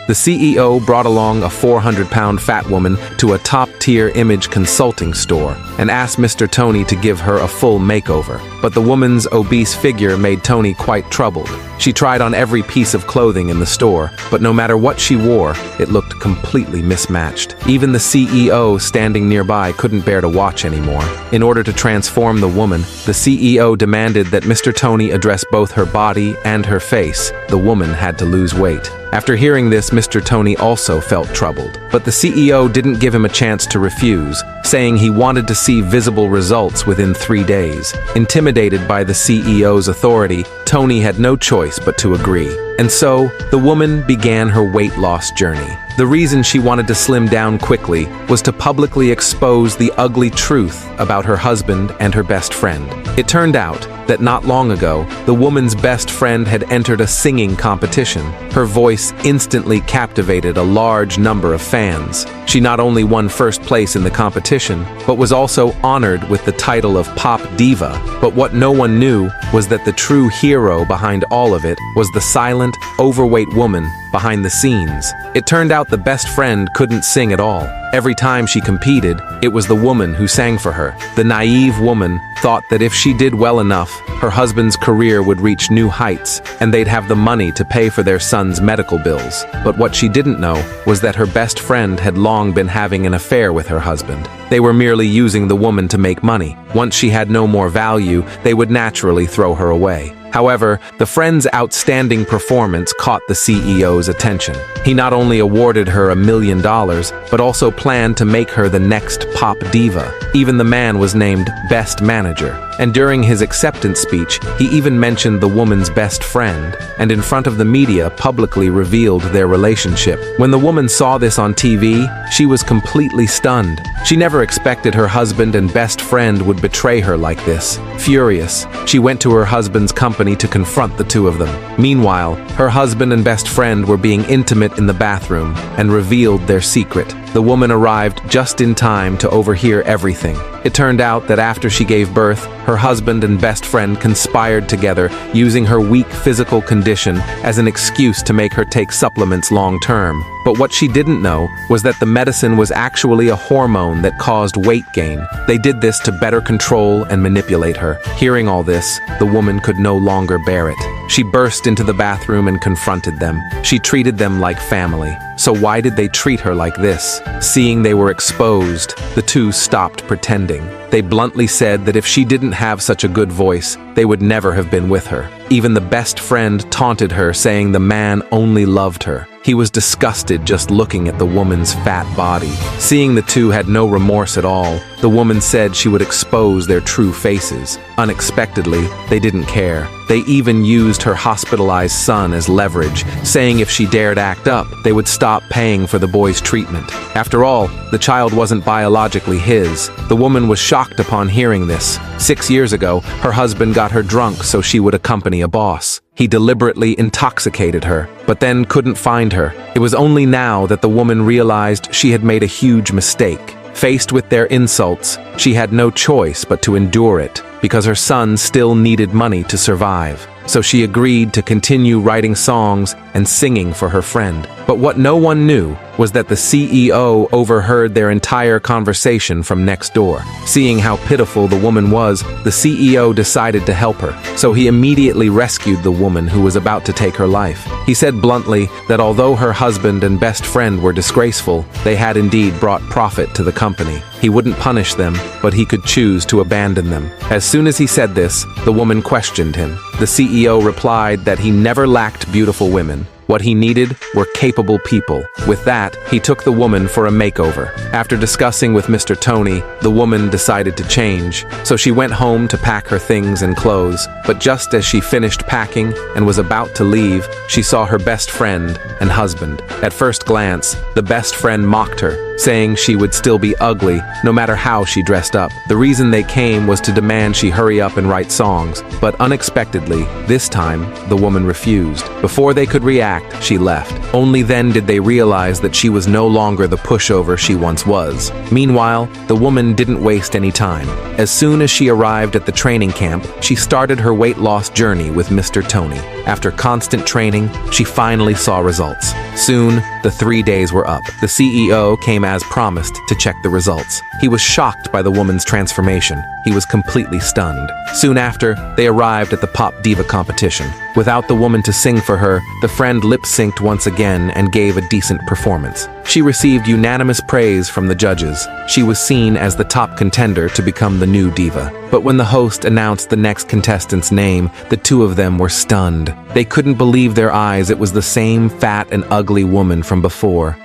The CEO brought along a 400-pound fat woman to a top-tier image consulting store and asked Mr. Tony to give her a full makeover. But the woman's obese figure made Tony quite troubled. She tried on every piece of clothing in the store, but no matter what she wore, it looked completely mismatched. Even the CEO standing nearby couldn't bear to watch anymore. In order to transform the woman, the CEO demanded that Mr. Tony address both her body and her face. The woman had to lose weight. After hearing this, Mr. Tony also felt troubled. But the CEO didn't give him a chance to refuse, saying he wanted to see visible results within 3 days. Intimidated by the CEO's authority, Tony had no choice but to agree. And so, the woman began her weight loss journey. The reason she wanted to slim down quickly was to publicly expose the ugly truth about her husband and her best friend. It turned out that not long ago, the woman's best friend had entered a singing competition. Her voice instantly captivated a large number of fans. She not only won first place in the competition, but was also honored with the title of Pop Diva. But what no one knew was that the true hero behind all of it was the silent, overweight woman behind the scenes. It turned out the best friend couldn't sing at all. Every time she competed, it was the woman who sang for her. The naive woman thought that if she did well enough, her husband's career would reach new heights, and they'd have the money to pay for their son's medical bills. But what she didn't know was that her best friend had long been having an affair with her husband. They were merely using the woman to make money. Once she had no more value, they would naturally throw her away. However, the friend's outstanding performance caught the CEO's attention. He not only awarded her $1 million, but also planned to make her the next pop diva. Even the man was named Best Manager. And during his acceptance speech, he even mentioned the woman's best friend, and in front of the media publicly revealed their relationship. When the woman saw this on TV, she was completely stunned. She never expected her husband and best friend would betray her like this. Furious, she went to her husband's company to confront the two of them. Meanwhile, her husband and best friend were being intimate in the bathroom and revealed their secret. The woman arrived just in time to overhear everything. It turned out that after she gave birth, her husband and best friend conspired together, using her weak physical condition as an excuse to make her take supplements long-term. But what she didn't know was that the medicine was actually a hormone that caused weight gain. They did this to better control and manipulate her. Hearing all this, the woman could no longer bear it. She burst into the bathroom and confronted them. She treated them like family. So why did they treat her like this? Seeing they were exposed, the two stopped pretending. They bluntly said that if she didn't have such a good voice, they would never have been with her. Even the best friend taunted her, saying the man only loved her. He was disgusted just looking at the woman's fat body. Seeing the two had no remorse at all, the woman said she would expose their true faces. Unexpectedly, they didn't care. They even used her hospitalized son as leverage, saying if she dared act up, they would stop paying for the boy's treatment. After all, the child wasn't biologically his. The woman was shocked upon hearing this. 6 years ago, her husband got her drunk so she would accompany a boss. He deliberately intoxicated her, but then couldn't find her. It was only now that the woman realized she had made a huge mistake. Faced with their insults, she had no choice but to endure it, because her son still needed money to survive. So she agreed to continue writing songs and singing for her friend. But what no one knew was that the CEO overheard their entire conversation from next door. Seeing how pitiful the woman was, the CEO decided to help her. So he immediately rescued the woman who was about to take her life. He said bluntly that although her husband and best friend were disgraceful, they had indeed brought profit to the company. He wouldn't punish them, but he could choose to abandon them. As soon as he said this, the woman questioned him. The CEO replied that he never lacked beautiful women. What he needed were capable people. With that, he took the woman for a makeover. After discussing with Mr. Tony, the woman decided to change. So she went home to pack her things and clothes. But just as she finished packing and was about to leave, she saw her best friend and husband. At first glance, the best friend mocked her, saying she would still be ugly no matter how she dressed up. The reason they came was to demand she hurry up and write songs, but unexpectedly, this time, the woman refused. Before they could react, she left. Only then did they realize that she was no longer the pushover she once was. Meanwhile, the woman didn't waste any time. As soon as she arrived at the training camp, she started her weight loss journey with Mr. Tony. After constant training, she finally saw results. Soon, the 3 days were up. The CEO came as promised to check the results. He was shocked by the woman's transformation. He was completely stunned. Soon after, they arrived at the Pop Diva competition. Without the woman to sing for her, the friend lip-synced once again and gave a decent performance. She received unanimous praise from the judges. She was seen as the top contender to become the new diva. But when the host announced the next contestant's name, the two of them were stunned. They couldn't believe their eyes. It was the same fat and ugly woman from before.